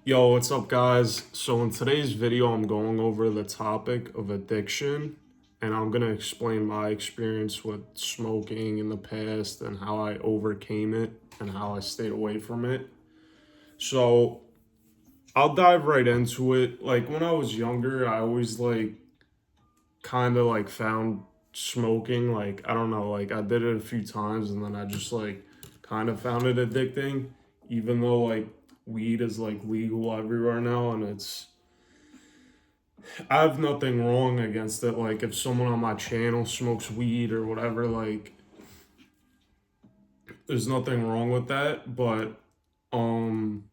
Yo, what's up, guys? So, in today's video, I'm going over the topic of addiction, and I'm going to explain my experience with smoking in the past and how I overcame it and how I stayed away from it. So, I'll dive right into it. Like, when I was younger, I always, kind of, found smoking, I don't know, I did it a few times and then I just, kind of found it addicting, even though, weed is, legal everywhere now and I have nothing wrong against it. Like if someone on my channel smokes weed or whatever, there's nothing wrong with that. But um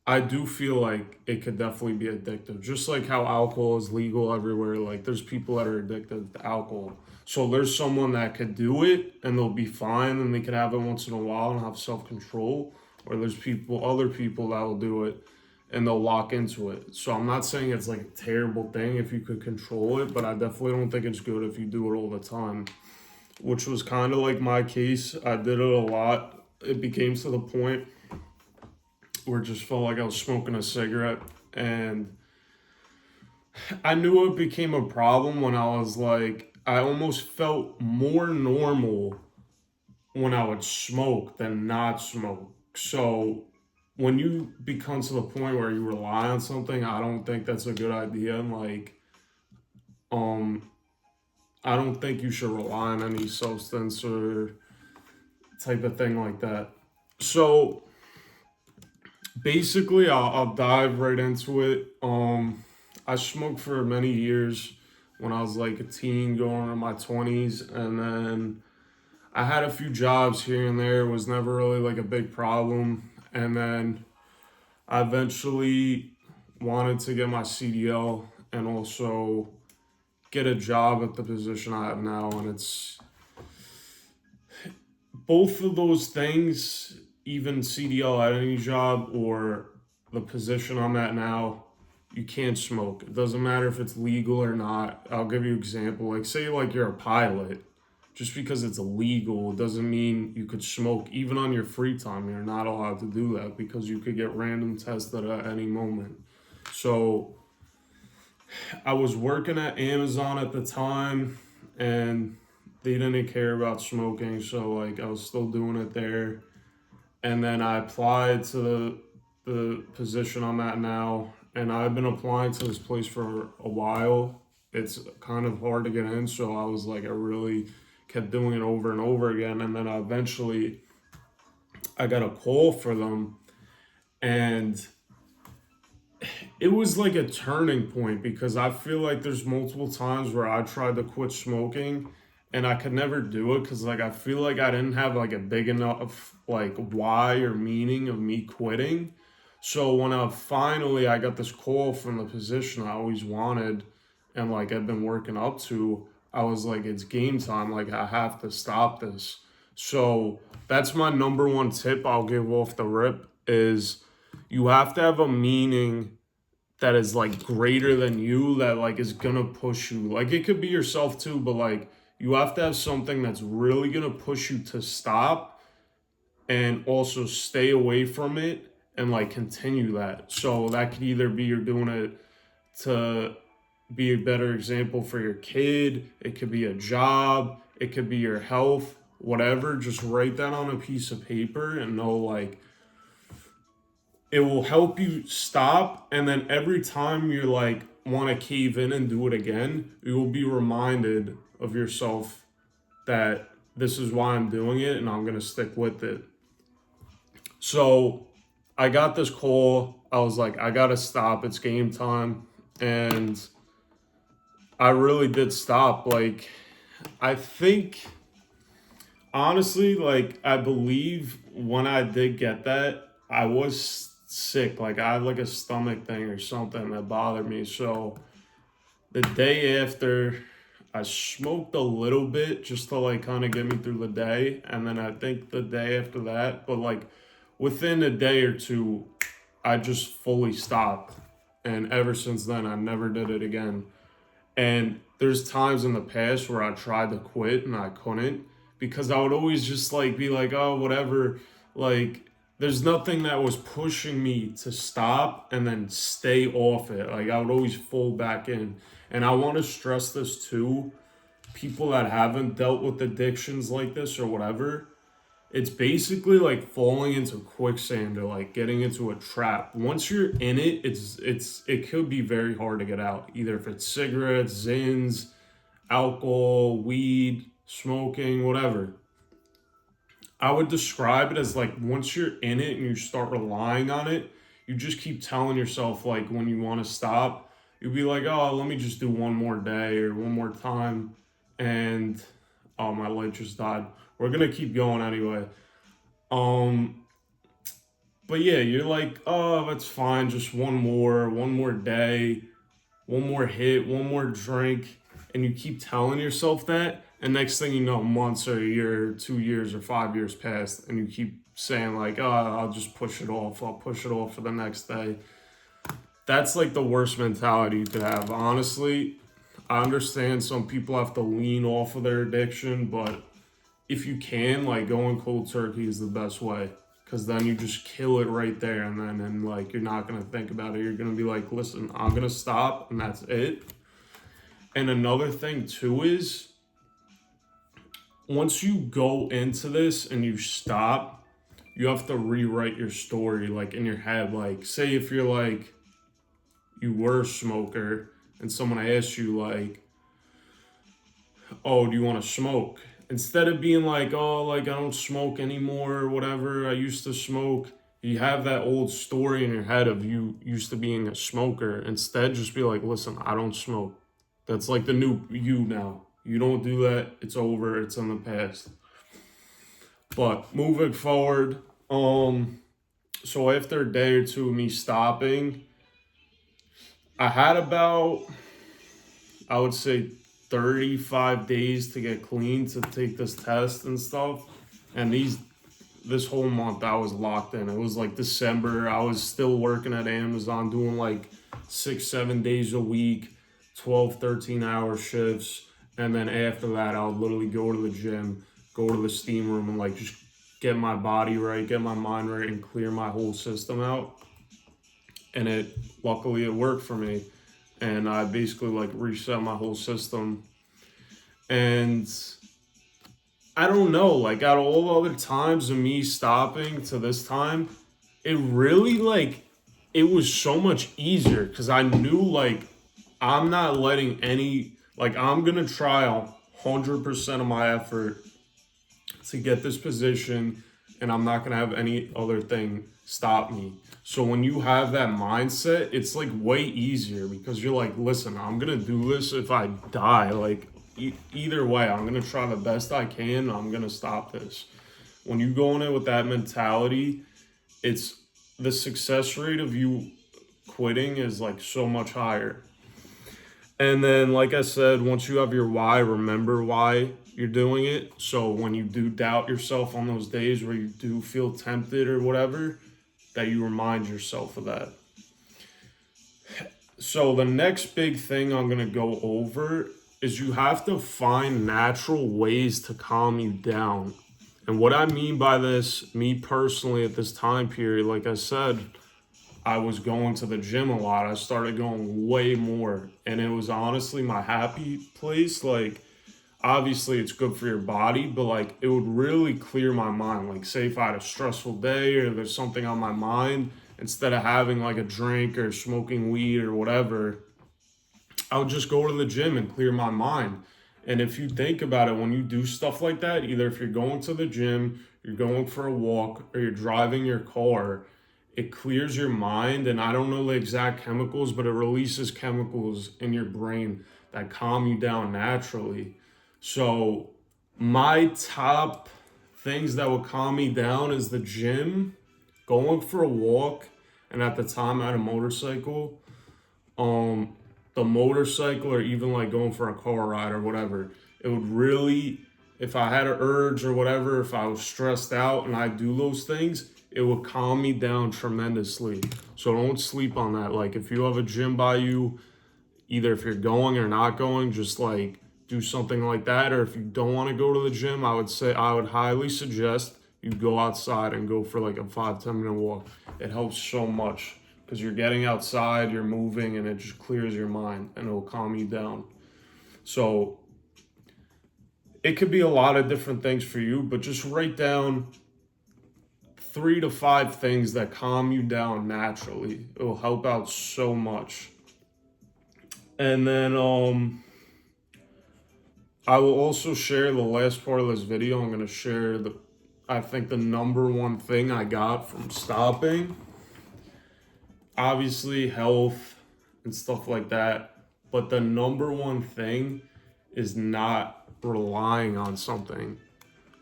I do feel like it could definitely be addictive. Just like how alcohol is legal everywhere. Like there's people that are addicted to alcohol. So there's someone that could do it and they'll be fine and they could have it once in a while and have self control. Or there's other people that will do it and they'll lock into it. So I'm not saying it's like a terrible thing if you could control it, but I definitely don't think it's good if you do it all the time, which was kind of like my case. I did it a lot. It became to the point where it just felt like I was smoking a cigarette, and I knew it became a problem when I was like, I almost felt more normal when I would smoke than not smoke. So when you become to the point where you rely on something, I don't think that's a good idea. And um, I don't think you should rely on any substance or type of thing like that. So basically, I'll dive right into it. I smoked for many years when I was like a teen, going into my 20s, and then I had a few jobs here and there. It was never really like a big problem, and then I eventually wanted to get my CDL and also get a job at the position I have now. And it's both of those things, even CDL at any job or the position I'm at now, you can't smoke. It doesn't matter if it's legal or not. I'll give you an example. Like say like you're a pilot. Just because it's illegal doesn't mean you could smoke. Even on your free time, you're not allowed to do that because you could get random tested at any moment. So I was working at Amazon at the time and they didn't care about smoking. So like I was still doing it there. And then I applied to the position I'm at now. And I've been applying to this place for a while. It's kind of hard to get in. So I was like, I really kept doing it over and over again. And then eventually I got a call for them. And it was like a turning point because I feel like there's multiple times where I tried to quit smoking and I could never do it because like I feel like I didn't have like a big enough like why or meaning of me quitting. So when I got this call from the position I always wanted and like I've been working up to, I was like, it's game time. Like I have to stop this. So that's my number one tip I'll give off the rip is you have to have a meaning that is like greater than you that like is gonna push you. Like it could be yourself too, but like you have to have something that's really gonna push you to stop and also stay away from it and like continue that. So that could either be you're doing it to be a better example for your kid, it could be a job, it could be your health, whatever. Just write that on a piece of paper and know like it will help you stop, and then every time you're like want to cave in and do it again, you will be reminded of yourself that this is why I'm doing it and I'm going to stick with it. So I got this call. I was like, I got to stop. It's game time. And I really did stop. Like, I think, honestly, like, I believe when I did get that, I was sick. Like, I had like a stomach thing or something that bothered me. So the day after, I smoked a little bit just to like kind of get me through the day. And then I think the day after that, but like within a day or two, I just fully stopped. And ever since then, I never did it again. And there's times in the past where I tried to quit and I couldn't because I would always just like be like, oh, whatever. Like there's nothing that was pushing me to stop and then stay off it. Like I would always fall back in. And I want to stress this too. People that haven't dealt with addictions like this or whatever, it's basically like falling into quicksand or like getting into a trap. Once you're in it, it could be very hard to get out. Either if it's cigarettes, zins, alcohol, weed, smoking, whatever. I would describe it as like once you're in it and you start relying on it, you just keep telling yourself like when you want to stop, you'll be like, oh, let me just do one more day or one more time, and oh, my light just died. We're gonna keep going anyway. Um, but yeah, you're like, oh, that's fine, just one more day, one more hit, one more drink, and you keep telling yourself that, and next thing you know, months or a year, or 2 years or 5 years passed, and you keep saying like, oh, I'll just push it off. I'll push it off for the next day. That's like the worst mentality you could have. Honestly, I understand some people have to lean off of their addiction, but if you can, like going cold turkey is the best way. Cause then you just kill it right there, and like you're not gonna think about it. You're gonna be like, listen, I'm gonna stop, and that's it. And another thing too is once you go into this and you stop, you have to rewrite your story like in your head. Like, say if you're like, you were a smoker and someone asks you, like, oh, do you want to smoke? Instead of being like, oh, like, I don't smoke anymore or whatever, I used to smoke, you have that old story in your head of you used to being a smoker. Instead, just be like, listen, I don't smoke. That's like the new you now. You don't do that. It's over. It's in the past. But moving forward, so after a day or two of me stopping, I had about, I would say, 35 days to get clean to take this test and stuff. And this whole month I was locked in. It was like December. I was still working at Amazon doing like 6, 7 days a week, 12, 13 hour shifts. And then after that, I would literally go to the gym, go to the steam room, and like just get my body right, get my mind right, and clear my whole system out. And luckily it worked for me. And I basically like reset my whole system. And I don't know, like out of all the other times of me stopping to this time, it really like, it was so much easier because I knew like I'm not letting like I'm gonna try 100% of my effort to get this position, and I'm not gonna have any other thing stop me. So when you have that mindset, it's like way easier because you're like, listen, I'm gonna do this if I die. Like either way, I'm gonna try the best I can. I'm gonna stop this. When you go in it with that mentality, it's the success rate of you quitting is like so much higher. And then, like I said, once you have your why, remember why you're doing it. So when you do doubt yourself on those days where you do feel tempted or whatever, that you remind yourself of that. So the next big thing I'm going to go over is you have to find natural ways to calm you down. And what I mean by this, me personally at this time period, like I said, I was going to the gym a lot. I started going way more. And it was honestly my happy place. Like, obviously it's good for your body, but like it would really clear my mind. Like, say if I had a stressful day or there's something on my mind, instead of having like a drink or smoking weed or whatever, I would just go to the gym and clear my mind. And if you think about it, when you do stuff like that, either if you're going to the gym, you're going for a walk, or you're driving your car, it clears your mind. And I don't know the exact chemicals, but it releases chemicals in your brain that calm you down naturally. So my top things that would calm me down is the gym, going for a walk, and at the time I had a motorcycle. The motorcycle, or even like going for a car ride or whatever, it would really, if I had an urge or whatever, if I was stressed out and I do those things, it would calm me down tremendously. So don't sleep on that. Like if you have a gym by you, either if you're going or not going, just like do something like that. Or if you don't want to go to the gym, I would highly suggest you go outside and go for like a 5-10 minute walk. It helps so much because you're getting outside, you're moving, and it just clears your mind and it'll calm you down. So it could be a lot of different things for you, but just write down 3 to 5 things that calm you down naturally. It will help out so much. And then I will also share the last part of this video. I'm going to share I think the number one thing I got from stopping. Obviously health and stuff like that. But the number one thing is not relying on something.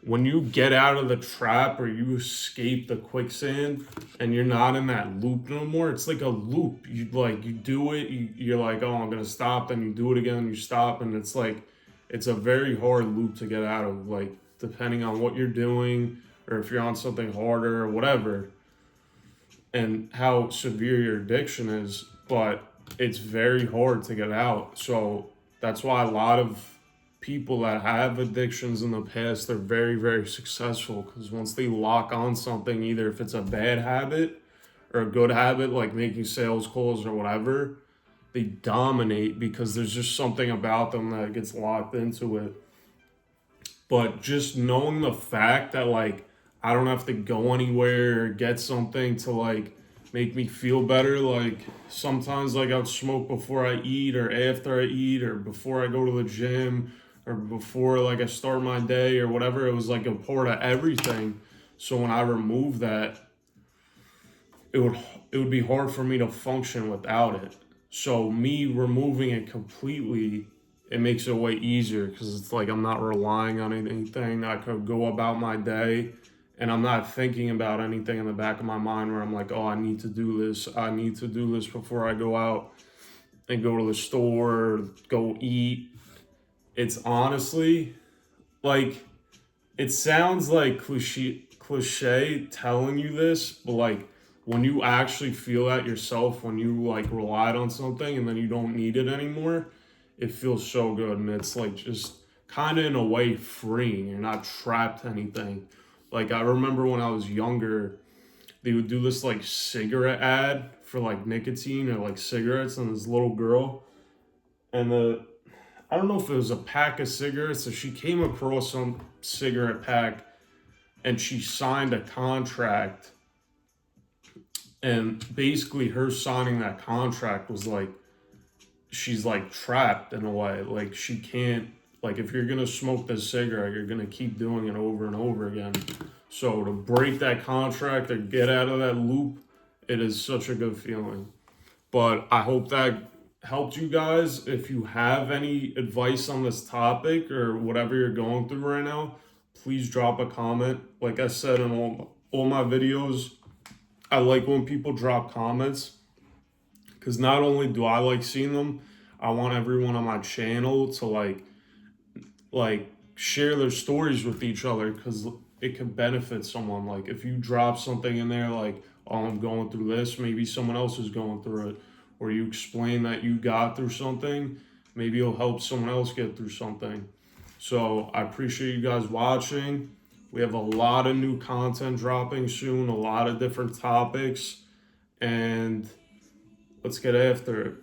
When you get out of the trap or you escape the quicksand and you're not in that loop no more, it's like a loop. You do it, you're like, oh, I'm gonna stop, then you do it again, you stop, and it's like, it's a very hard loop to get out of, like, depending on what you're doing or if you're on something harder or whatever and how severe your addiction is, but it's very hard to get out. So that's why a lot of people that have addictions in the past, they're very, very successful because once they lock on something, either if it's a bad habit or a good habit, like making sales calls or whatever, they dominate because there's just something about them that gets locked into it. But just knowing the fact that, like, I don't have to go anywhere or get something to, like, make me feel better. Like, sometimes, like, I'd smoke before I eat or after I eat or before I go to the gym or before, like, I start my day or whatever. It was like a part of everything. So when I removed that, it would be hard for me to function without it. So me removing it completely, it makes it way easier because it's like I'm not relying on anything. I could go about my day and I'm not thinking about anything in the back of my mind where I'm like, oh, I need to do this. I need to do this before I go out and go to the store, go eat. It's honestly, like, it sounds like cliche telling you this, but like when you actually feel that yourself, when you like relied on something and then you don't need it anymore, it feels so good. And it's like just kind of in a way freeing. You're not trapped to anything. Like, I remember when I was younger, they would do this like cigarette ad for like nicotine or like cigarettes, and this little girl, and I don't know if it was a pack of cigarettes, so she came across some cigarette pack and she signed a contract. And basically her signing that contract was like, she's like trapped in a way. Like, she can't, like, if you're gonna smoke this cigarette, you're gonna keep doing it over and over again. So to break that contract or get out of that loop, it is such a good feeling. But I hope that helped you guys. If you have any advice on this topic or whatever you're going through right now, please drop a comment. Like I said in all my videos, I like when people drop comments because not only do I like seeing them, I want everyone on my channel to like share their stories with each other because it can benefit someone. Like, if you drop something in there like, oh, I'm going through this, maybe someone else is going through it, or you explain that you got through something, maybe it'll help someone else get through something. So I appreciate you guys watching. We have a lot of new content dropping soon, a lot of different topics, and let's get after it.